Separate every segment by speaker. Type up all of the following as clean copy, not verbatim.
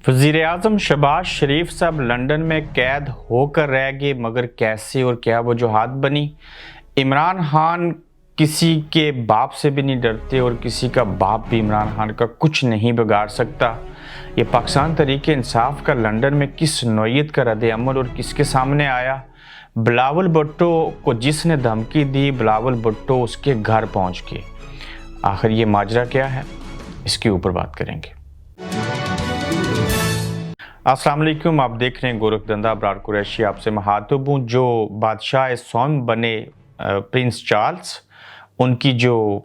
Speaker 1: वज़ीर आज़म शहबाज शरीफ साहब लंदन में कैद होकर रह गए, मगर कैसे और क्या वजूहात बनी। इमरान खान किसी के बाप से भी नहीं डरते और किसी का बाप भी इमरान खान का कुछ नहीं बिगाड़ सकता। ये पाकिस्तान तहरीक इंसाफ का लंदन में किस नौयत का रद्द अमल और किसके सामने आया। बिलावल भुट्टो को जिसने धमकी दी, बिलावल भुट्टो उसके घर पहुंच गए। आखिर ये माजरा क्या है, इसके ऊपर बात करेंगे। अस्सलाम वालेकुम, आप देख रहे हैं गोरखधंधा। अबरार कुरैशी आपसे मुखातिब हूँ। जो बादशाह सौम बने प्रिंस चार्ल्स, उनकी जो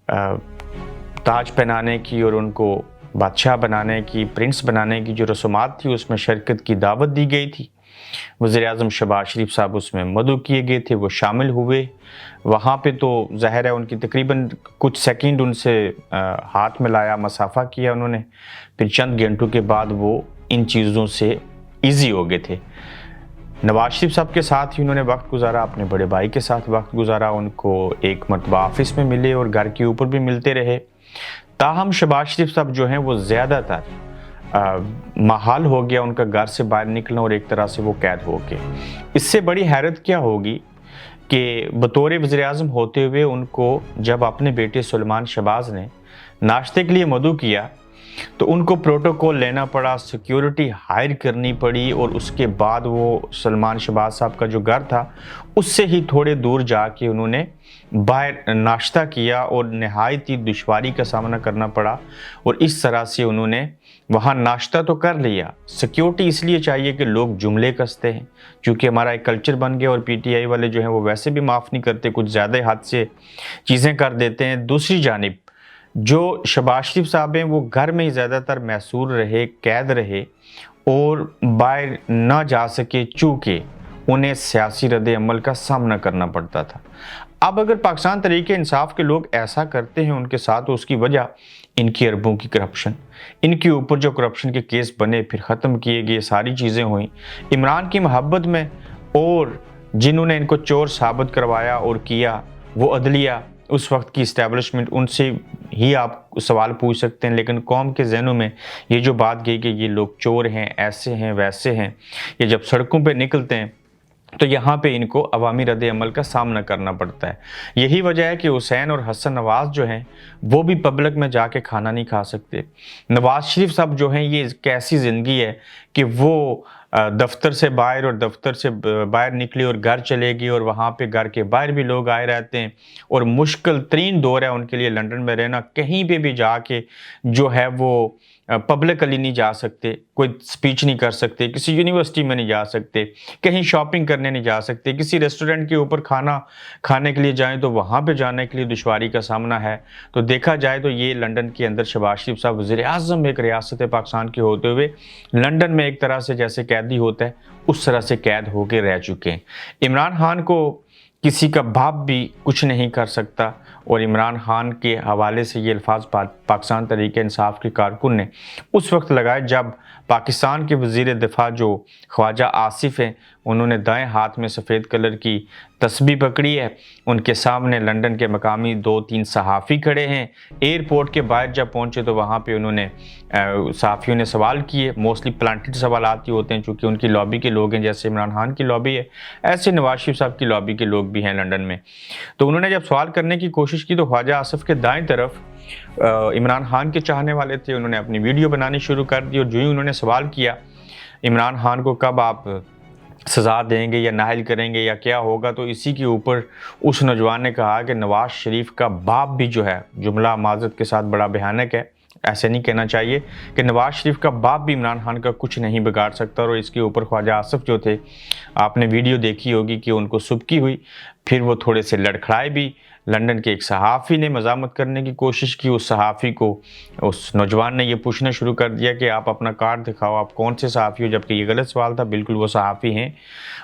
Speaker 1: ताज पहनाने की और उनको बादशाह बनाने की, प्रिंस बनाने की जो रसूमात थी, उसमें शिरकत की दावत दी गई थी। वज़ीर आज़म शहबाज शरीफ साहब उसमें मदऊ किए गए थे, वो शामिल हुए। वहाँ पे तो ज़ाहिर है उनकी तकरीबन कुछ सेकंड उनसे हाथ मिलाया, मसाफा किया उन्होंने। फिर चंद घंटों के बाद वो इन चीज़ों से इजी हो गए थे। नवाज शरीफ साहब के साथ ही उन्होंने वक्त गुजारा, अपने बड़े भाई के साथ वक्त गुजारा। उनको एक मरतबा ऑफिस में मिले और घर के ऊपर भी मिलते रहे। ताहम शहबाज शरीफ साहब जो हैं वो ज़्यादातर महाल हो गया उनका घर से बाहर निकलना और एक तरह से वो कैद हो गए। इससे बड़ी हैरत क्या होगी कि बतौर वज़ीर आज़म होते हुए उनको जब अपने बेटे सुलेमान शहबाज ने नाश्ते के लिए मदऊ किया तो उनको प्रोटोकॉल लेना पड़ा, सिक्योरिटी हायर करनी पड़ी और उसके बाद वो सुलेमान शहबाज साहब का जो घर था उससे ही थोड़े दूर जाके उन्होंने बाहर नाश्ता किया और नहायत ही दुश्वारी का सामना करना पड़ा। और इस तरह से उन्होंने वहाँ नाश्ता तो कर लिया। सिक्योरिटी इसलिए चाहिए कि लोग जुमले कसते हैं, क्योंकि हमारा एक कल्चर बन गया और पीटीआई वाले जो हैं वो वैसे भी माफ़ नहीं करते, कुछ ज़्यादा हद से चीज़ें कर देते हैं। दूसरी जानिब जो शहबाज शरीफ साहब हैं वो घर में ही ज़्यादातर महसूर रहे, कैद रहे और बाहर ना जा सके, चूँकि उन्हें सियासी रद्द अमल का सामना करना पड़ता था। अब अगर पाकिस्तान तहरीक इंसाफ के लोग ऐसा करते हैं उनके साथ, तो उसकी वजह इनकी अरबों की करप्शन, इनके ऊपर जो करप्शन के केस बने फिर ख़त्म किए गए, सारी चीज़ें हुई इमरान की मोहब्बत में। और जिन्होंने इनको चोर साबित करवाया और किया वो अदलिया, उस वक्त की इस्टेब्लिशमेंट, उनसे ही आप सवाल पूछ सकते हैं। लेकिन कौम के जहनों में ये जो बात गई कि ये लोग चोर हैं, ऐसे हैं, वैसे हैं, ये जब सड़कों पे निकलते हैं तो यहाँ पे इनको अवामी रद्द अमल का सामना करना पड़ता है। यही वजह है कि हुसैन और हसन नवाज़ जो हैं वो भी पब्लिक में जाके खाना नहीं खा सकते। नवाज़ शरीफ साहब जो हैं, ये कैसी ज़िंदगी है कि वो दफ्तर से बाहर और दफ्तर से बाहर निकली और घर चले गई और वहाँ पे घर के बाहर भी लोग आए रहते हैं। और मुश्किल तरीन दौर है उनके लिए लंदन में रहना। कहीं पे भी जाके जो है वो पब्लिकली नहीं जा सकते, कोई स्पीच नहीं कर सकते, किसी यूनिवर्सिटी में नहीं जा सकते, कहीं शॉपिंग करने नहीं जा सकते, किसी रेस्टोरेंट के ऊपर खाना खाने के लिए जाएं तो वहाँ पे जाने के लिए दुश्वारी का सामना है। तो देखा जाए तो ये लंदन के अंदर शहबाज शरीफ साहब वज़ीर आज़म एक रियासत पाकिस्तान के होते हुए लंदन में एक तरह से जैसे कैदी होता है उस तरह से कैद होकर रह चुके हैं। इमरान खान को किसी का बाप भी कुछ नहीं कर सकता। और इमरान खान के हवाले से ये अल्फाज पाकिस्तान तहरीक इंसाफ के कारकुन ने उस वक्त लगाए जब पाकिस्तान के वज़ीर दिफा जो ख्वाजा आसिफ हैं, उन्होंने दाएं हाथ में सफ़ेद कलर की तस्बीह पकड़ी है। उनके सामने लंदन के मकामी 2-3 सहाफ़ी खड़े हैं। एयरपोर्ट के बाहर जब पहुंचे तो वहाँ पे उन्होंने सहाफ़ियों ने सवाल किए। मोस्टली प्लांटेड सवाल आती होते हैं, चूँकि उनकी लॉबी के लोग हैं, जैसे इमरान खान की लॉबी है ऐसे नवाज शरीफ साहब की लॉबी के लोग भी हैं लंदन में। तो उन्होंने जब सवाल करने की कोशिश की तो ख्वाजा आसिफ के दाएँ तरफ इमरान खान के चाहने वाले थे। उन्होंने अपनी वीडियो बनानी शुरू कर दी और जो ही उन्होंने सवाल किया इमरान खान को कब आप सज़ा देंगे या नाहल करेंगे या क्या होगा, तो इसी के ऊपर उस नौजवान ने कहा कि नवाज शरीफ का बाप भी जो है, जुमला माज़रत के साथ बड़ा भयानक है, ऐसे नहीं कहना चाहिए, कि नवाज शरीफ का बाप भी इमरान खान का कुछ नहीं बिगाड़ सकता। और इसके ऊपर ख्वाजा आसिफ जो थे, आपने वीडियो देखी होगी कि उनको सुबकी हुई, फिर वो थोड़े से लड़खड़ाए भी। लंदन के एक सहाफ़ी ने मज़ामत करने की कोशिश की। उस सहाफ़ी को उस नौजवान ने ये पूछना शुरू कर दिया कि आप अपना कार्ड दिखाओ, आप कौन से सहाफ़ी हो, जबकि ये गलत सवाल था, बिल्कुल वो सहाफ़ी हैं।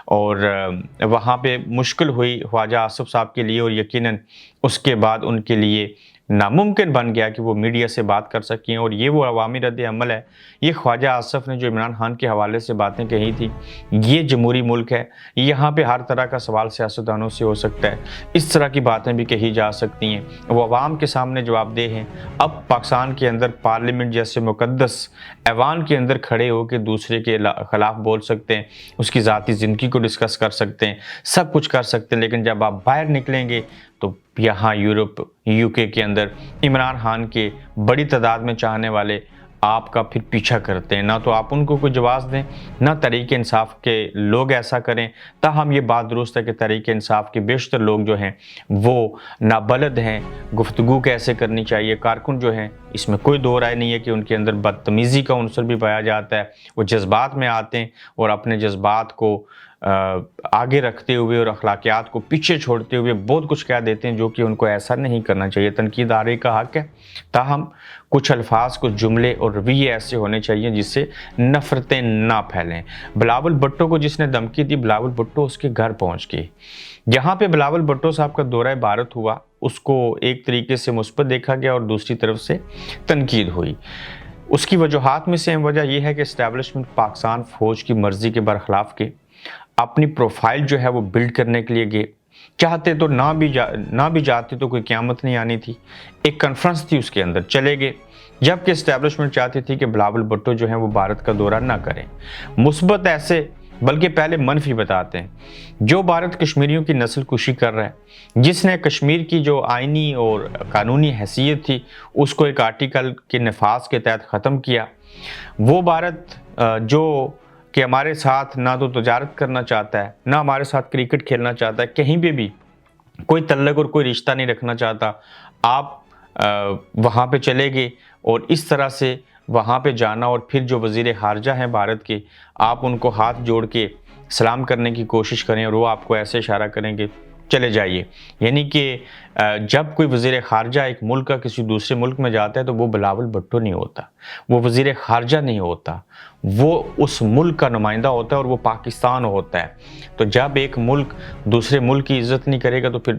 Speaker 1: और वहाँ पे मुश्किल हुई ख्वाजा आसिफ साहब के लिए और यकीनन اس کے بعد ان کے لیے ناممکن بن گیا کہ وہ میڈیا سے بات کر سکیں، اور یہ وہ عوامی رد عمل ہے۔ یہ خواجہ آصف نے جو عمران خان کے حوالے سے باتیں کہی تھی، یہ جمہوری ملک ہے، یہاں پہ ہر طرح کا سوال سیاستدانوں سے ہو سکتا ہے، اس طرح کی باتیں بھی کہی جا سکتی ہیں، وہ عوام کے سامنے جواب دہ ہیں۔ اب پاکستان کے اندر پارلیمنٹ جیسے مقدس ایوان کے اندر کھڑے ہو کے دوسرے کے خلاف بول سکتے ہیں، اس کی ذاتی زندگی کو ڈسکس کر سکتے ہیں، سب کچھ کر سکتے ہیں، لیکن جب آپ باہر نکلیں گے تو یہاں یورپ UK کے اندر عمران خان کے بڑی تعداد میں چاہنے والے آپ کا پھر پیچھا کرتے ہیں، نہ تو آپ ان کو کوئی جواز دیں، نہ تحریک انصاف کے لوگ ایسا کریں۔ تاہم یہ بات درست ہے کہ تحریک انصاف کے بیشتر لوگ جو ہیں وہ نابلد ہیں، گفتگو کیسے کرنی چاہیے۔ کارکن جو ہیں، اس میں کوئی دو رائے نہیں ہے کہ ان کے اندر بدتمیزی کا عنصر بھی پایا جاتا ہے، وہ جذبات میں آتے ہیں اور اپنے جذبات کو آگے رکھتے ہوئے اور اخلاقیات کو پیچھے چھوڑتے ہوئے بہت کچھ کہہ دیتے ہیں، جو کہ ان کو ایسا نہیں کرنا چاہیے۔ تنقید آرے کا حق ہے، تاہم کچھ الفاظ، کچھ جملے اور رویے ایسے ہونے چاہیے جس سے نفرتیں نہ پھیلیں۔ بلاول بھٹو کو جس نے دھمکی دی، بلاول بھٹو اس کے گھر پہنچ گئے۔ جہاں پہ بلاول بھٹو صاحب کا دورہ بھارت ہوا، اس کو ایک طریقے سے مثبت دیکھا گیا اور دوسری طرف سے تنقید ہوئی۔ اس کی وجوہات میں سے اہم وجہ یہ ہے کہ اسٹیبلشمنٹ پاکستان فوج کی مرضی کے برخلاف کے اپنی پروفائل جو ہے وہ بلڈ کرنے کے لیے گئے، چاہتے تو نہ بھی جاتے تو کوئی قیامت نہیں آنی تھی۔ ایک کانفرنس تھی، اس کے اندر چلے گئے، جبکہ اسٹیبلشمنٹ چاہتی تھی کہ بلاول بھٹو جو ہیں وہ بھارت کا دورہ نہ کریں۔ مثبت ایسے بلکہ پہلے منفی بتاتے ہیں۔ جو بھارت کشمیریوں کی نسل کشی کر رہا ہے، جس نے کشمیر کی جو آئینی اور قانونی حیثیت تھی اس کو ایک آرٹیکل کے نفاذ کے تحت ختم کیا، وہ بھارت جو کہ ہمارے ساتھ نہ تو تجارت کرنا چاہتا ہے، نہ ہمارے ساتھ کرکٹ کھیلنا چاہتا ہے، کہیں پہ بھی کوئی تعلق اور کوئی رشتہ نہیں رکھنا چاہتا، آپ وہاں پہ چلے گئے اور اس طرح سے وہاں پہ جانا، اور پھر جو وزیر خارجہ ہیں بھارت کے، آپ ان کو ہاتھ جوڑ کے سلام کرنے کی کوشش کریں اور وہ آپ کو ایسے اشارہ کریں گے چلے جائیے۔ یعنی کہ جب کوئی وزیر خارجہ ایک ملک کا کسی دوسرے ملک میں جاتا ہے تو وہ بلاول بھٹو نہیں ہوتا، وہ وزیر خارجہ نہیں ہوتا، وہ اس ملک کا نمائندہ ہوتا ہے اور وہ پاکستان ہوتا ہے۔ تو جب ایک ملک دوسرے ملک کی عزت نہیں کرے گا تو پھر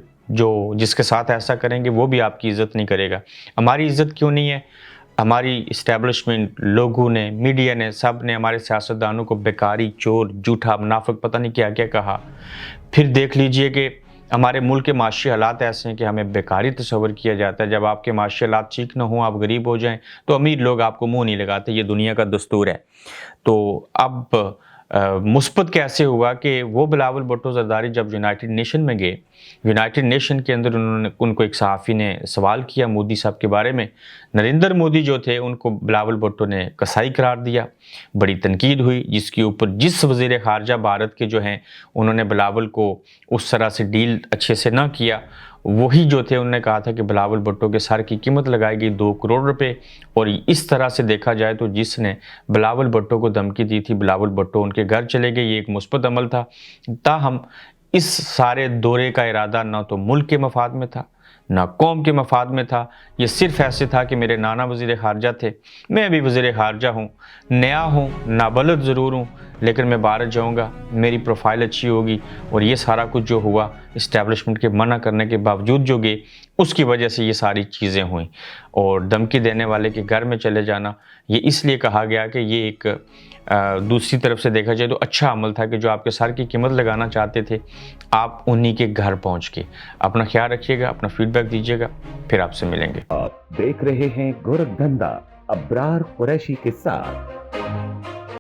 Speaker 1: جس کے ساتھ ایسا کریں گے وہ بھی آپ کی عزت نہیں کرے گا۔ ہماری عزت کیوں نہیں ہے؟ ہماری اسٹیبلشمنٹ، لوگوں نے، میڈیا نے، سب نے ہمارے سیاستدانوں کو بیکاری، چور، جھوٹا، منافق، پتہ نہیں کیا کیا کہا۔ پھر دیکھ لیجئے کہ ہمارے ملک کے معاشی حالات ایسے ہیں کہ ہمیں بیکاری تصور کیا جاتا ہے۔ جب آپ کے معاشی حالات ٹھیک نہ ہوں، آپ غریب ہو جائیں تو امیر لوگ آپ کو منہ نہیں لگاتے، یہ دنیا کا دستور ہے۔ تو اب مثبت کیسے ہوا کہ وہ بلاول بھٹو زرداری جب یونائٹڈ نیشن میں گئے، یونائٹڈ نیشن کے اندر ان کو ایک صحافی نے سوال کیا مودی صاحب کے بارے میں، نریندر مودی جو تھے ان کو بلاول بھٹو نے کسائی قرار دیا، بڑی تنقید ہوئی، جس کے اوپر جس وزیر خارجہ بھارت کے جو ہیں انہوں نے بلاول کو اس طرح سے ڈیل اچھے سے نہ کیا، وہی جو تھے انہوں نے کہا تھا کہ بلاول بھٹو کے سر کی قیمت لگائی گئی 2 کروڑ روپے۔ اور اس طرح سے دیکھا جائے تو جس نے بلاول بھٹو کو دھمکی دی تھی، بلاول بھٹو ان کے گھر چلے گئے، یہ ایک مثبت عمل تھا۔ تاہم اس سارے دورے کا ارادہ نہ تو ملک کے مفاد میں تھا، نہ قوم کے مفاد میں تھا، یہ صرف ایسے تھا کہ میرے نانا وزیر خارجہ تھے، میں بھی وزیر خارجہ ہوں، نیا ہوں، نابلد ضرور ہوں، لیکن میں بھارت جاؤں گا، میری پروفائل اچھی ہوگی۔ اور یہ سارا کچھ جو ہوا اسٹیبلشمنٹ کے منع کرنے کے باوجود جو گئے، اس کی وجہ سے یہ ساری چیزیں ہوئیں۔ اور دھمکی دینے والے کے گھر میں چلے جانا، یہ اس لیے کہا گیا کہ یہ ایک دوسری طرف سے دیکھا جائے تو اچھا عمل تھا کہ جو آپ کے سر کی قیمت لگانا چاہتے تھے، آپ انہی کے گھر پہنچ کے۔ اپنا خیال رکھیے گا، اپنا فیڈ بیک دیجیے گا، پھر آپ سے ملیں گے۔
Speaker 2: آپ دیکھ رہے ہیں گورکھ دھندا ابرار قریشی کے ساتھ۔